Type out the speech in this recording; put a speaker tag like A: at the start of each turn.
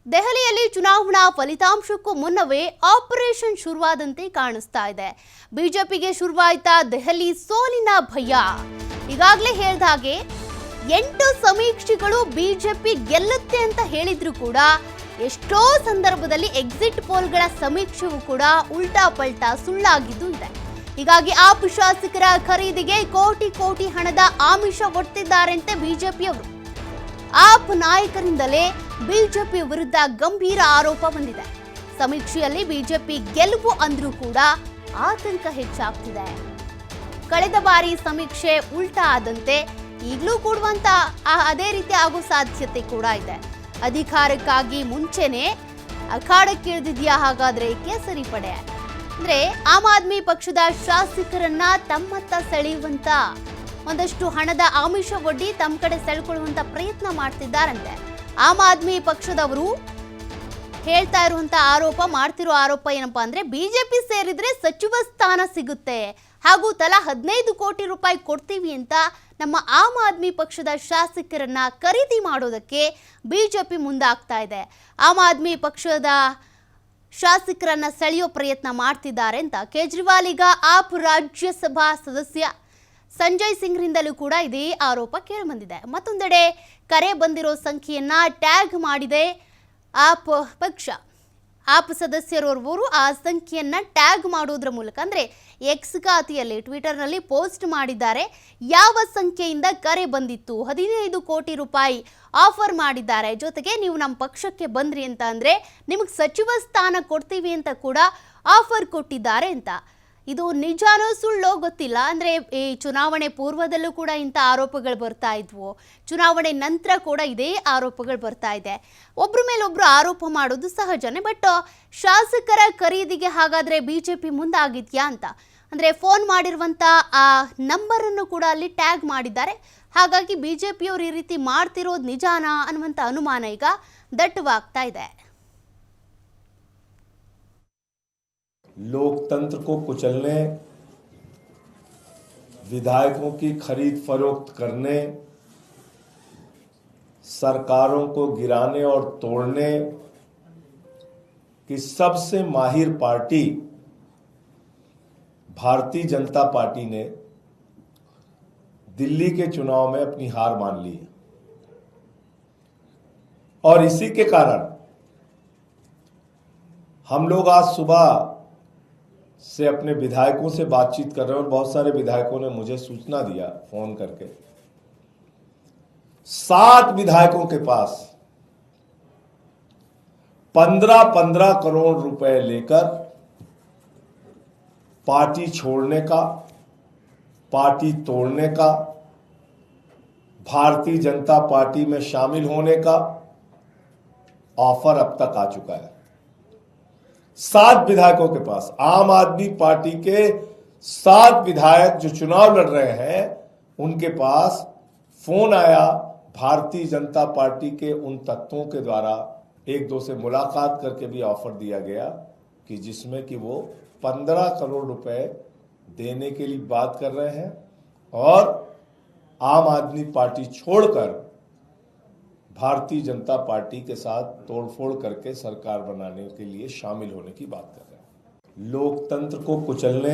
A: ದೆಹಲಿಯಲ್ಲಿ ಚುನಾವಣಾ ಫಲಿತಾಂಶಕ್ಕೂ ಮುನ್ನವೇ ಆಪರೇಷನ್ ಶುರುವಾದಂತೆ ಕಾಣಿಸ್ತಾ ಇದೆ. ಬಿಜೆಪಿಗೆ ಶುರುವಾಯಿತಾ ದೆಹಲಿ ಸೋಲಿನ ಭಯ. ಈಗಾಗಲೇ ಹೇಳಿದ ಹಾಗೆ 8 ಸಮೀಕ್ಷೆಗಳು ಬಿಜೆಪಿ ಗೆಲ್ಲುತ್ತೆ ಅಂತ ಹೇಳಿದ್ರು ಕೂಡ ಎಷ್ಟೋ ಸಂದರ್ಭದಲ್ಲಿ ಎಕ್ಸಿಟ್ ಪೋಲ್ಗಳ ಸಮೀಕ್ಷೆಯೂ ಕೂಡ ಉಲ್ಟಾ ಪಲ್ಟಾ ಸುಳ್ಳಾಗಿದ್ದು ಇದೆ. ಹೀಗಾಗಿ ಆಪ್ ಶಾಸಕರ ಖರೀದಿಗೆ ಕೋಟಿ ಕೋಟಿ ಹಣದ ಆಮಿಷ ಒಡ್ತಿದ್ದಾರಂತೆ ಬಿಜೆಪಿಯವರು. ಆಪ್ ನಾಯಕರಿಂದಲೇ ಬಿಜೆಪಿ ವಿರುದ್ಧ ಗಂಭೀರ ಆರೋಪ ಬಂದಿದೆ. ಸಮೀಕ್ಷೆಯಲ್ಲಿ ಬಿಜೆಪಿ ಗೆಲುವು ಅಂದ್ರೂ ಕೂಡ ಆತಂಕ ಹೆಚ್ಚಾಗ್ತಿದೆ. ಕಳೆದ ಬಾರಿ ಸಮೀಕ್ಷೆ ಉಲ್ಟಾ ಆದಂತೆ ಈಗಲೂ ಕೂಡುವಂತ ಅದೇ ರೀತಿ ಆಗೋ ಸಾಧ್ಯತೆ ಕೂಡ ಇದೆ. ಅಧಿಕಾರಕ್ಕಾಗಿ ಮುಂಚೆನೆ ಅಖಾಡಕ್ಕಿಳಿದಿದ್ಯಾ ಹಾಗಾದ್ರೆ ಕೇಸರಿ ಪಡೆ ಅಂದ್ರೆ ಆಮ್ ಆದ್ಮಿ ಪಕ್ಷದ ಶಾಸಕರನ್ನ ತಮ್ಮತ್ತ ಸೆಳೆಯುವಂತ ಒಂದಷ್ಟು ಹಣದ ಆಮಿಷ ಒಡ್ಡಿ ತಮ್ಮ ಕಡೆ ಸೆಳೆಕೊಳ್ಳುವಂತ ಪ್ರಯತ್ನ ಮಾಡ್ತಿದ್ದಾರಂತೆ. ಆಮ್ ಆದ್ಮಿ ಪಕ್ಷದವರು ಹೇಳ್ತಾ ಇರುವಂತ ಮಾಡ್ತಿರೋ ಆರೋಪ ಏನಪ್ಪಾ ಅಂದ್ರೆ ಬಿಜೆಪಿ ಸೇರಿದ್ರೆ ಸಚಿವ ಸ್ಥಾನ ಸಿಗುತ್ತೆ ಹಾಗೂ ತಲಾ 15 ಕೋಟಿ ರೂಪಾಯಿ ಕೊಡ್ತೀವಿ ಅಂತ ನಮ್ಮ ಆಮ್ ಆದ್ಮಿ ಪಕ್ಷದ ಶಾಸಕರನ್ನ ಖರೀದಿ ಮಾಡೋದಕ್ಕೆ ಬಿಜೆಪಿ ಮುಂದಾಗ್ತಾ ಇದೆ. ಆಮ್ ಆದ್ಮಿ ಪಕ್ಷದ ಶಾಸಕರನ್ನ ಸೆಳೆಯೋ ಪ್ರಯತ್ನ ಮಾಡ್ತಿದ್ದಾರೆ ಅಂತ ಕೇಜ್ರಿವಾಲ್ ಈಗ ಆಪ್ ರಾಜ್ಯಸಭಾ ಸದಸ್ಯ ಸಂಜಯ್ ಸಿಂಗ್ರಿಂದಲೂ ಕೂಡ ಇದೇ ಆರೋಪ ಕೇಳಿಬಂದಿದೆ. ಮತ್ತೊಂದೆಡೆ ಕರೆ ಬಂದಿರೋ ಸಂಖ್ಯೆಯನ್ನ ಟ್ಯಾಗ್ ಮಾಡಿದೆ ಆಪ್ ಪಕ್ಷ. ಆಪ್ ಸದಸ್ಯರೋರ್ವರು ಆ ಸಂಖ್ಯೆಯನ್ನ ಟ್ಯಾಗ್ ಮಾಡೋದ್ರ ಮೂಲಕ ಅಂದ್ರೆ ಎಕ್ಸ್ ಖಾತೆಯಲ್ಲಿ ಟ್ವಿಟರ್ನಲ್ಲಿ ಪೋಸ್ಟ್ ಮಾಡಿದ್ದಾರೆ. ಯಾವ ಸಂಖ್ಯೆಯಿಂದ ಕರೆ ಬಂದಿತ್ತು, 15 ಕೋಟಿ ರೂಪಾಯಿ ಆಫರ್ ಮಾಡಿದ್ದಾರೆ, ಜೊತೆಗೆ ನೀವು ನಮ್ಮ ಪಕ್ಷಕ್ಕೆ ಬಂದ್ರಿ ಅಂತ ಅಂದ್ರೆ ನಿಮಗೆ ಸಚಿವ ಸ್ಥಾನ ಕೊಡ್ತೀವಿ ಅಂತ ಕೂಡ ಆಫರ್ ಕೊಟ್ಟಿದ್ದಾರೆ ಅಂತ. ಇದು ನಿಜಾನೋ ಸುಳ್ಳೋ ಗೊತ್ತಿಲ್ಲ. ಅಂದರೆ ಈ ಚುನಾವಣೆ ಪೂರ್ವದಲ್ಲೂ ಕೂಡ ಇಂಥ ಆರೋಪಗಳು ಬರ್ತಾ ಇದ್ವು, ಚುನಾವಣೆ ನಂತರ ಕೂಡ ಇದೇ ಆರೋಪಗಳು ಬರ್ತಾ ಇದೆ. ಒಬ್ಬರ ಮೇಲೊಬ್ಬರು ಆರೋಪ ಮಾಡೋದು ಸಹಜನೇ. ಬಟ್ ಶಾಸಕರ ಖರೀದಿಗೆ ಹಾಗಾದರೆ ಬಿಜೆಪಿ ಮುಂದಾಗಿದೆಯಾ ಅಂತ ಅಂದರೆ ಫೋನ್ ಮಾಡಿರುವಂಥ ಆ ನಂಬರನ್ನು ಕೂಡ ಅಲ್ಲಿ ಟ್ಯಾಗ್ ಮಾಡಿದ್ದಾರೆ. ಹಾಗಾಗಿ ಬಿಜೆಪಿಯವರು ಈ ರೀತಿ ಮಾಡ್ತಿರೋದು ನಿಜಾನಾ ಅನ್ನುವಂಥ ಅನುಮಾನ ಈಗ ದಟ್ಟವಾಗ್ತಾ ಇದೆ.
B: लोकतंत्र को कुचलने, विधायकों की खरीद फरोख्त करने, सरकारों को गिराने और तोड़ने की सबसे माहिर पार्टी भारतीय जनता पार्टी ने दिल्ली के चुनाव में अपनी हार मान ली है। और इसी के कारण हम लोग आज सुबह से अपने विधायकों से बातचीत कर रहे हैं और बहुत सारे विधायकों ने मुझे सूचना दिया फोन करके। 7 विधायकों के पास 15-15 करोड़ रुपए लेकर पार्टी छोड़ने का, पार्टी तोड़ने का, भारतीय जनता पार्टी में शामिल होने का ऑफर अब तक आ चुका है। 7 विधायकों के पास, आम आदमी पार्टी के 7 विधायक जो चुनाव लड़ रहे हैं उनके पास फोन आया भारतीय जनता पार्टी के उन तत्वों के द्वारा, एक दो से मुलाकात करके भी ऑफर दिया गया कि जिसमें कि वो 15 करोड़ रुपए देने के लिए बात कर रहे हैं और आम आदमी पार्टी छोड़कर भारतीय जनता पार्टी के साथ तोड़फोड़ करके सरकार बनाने के लिए शामिल होने की बात कर रहे हैं। लोकतंत्र को कुचलने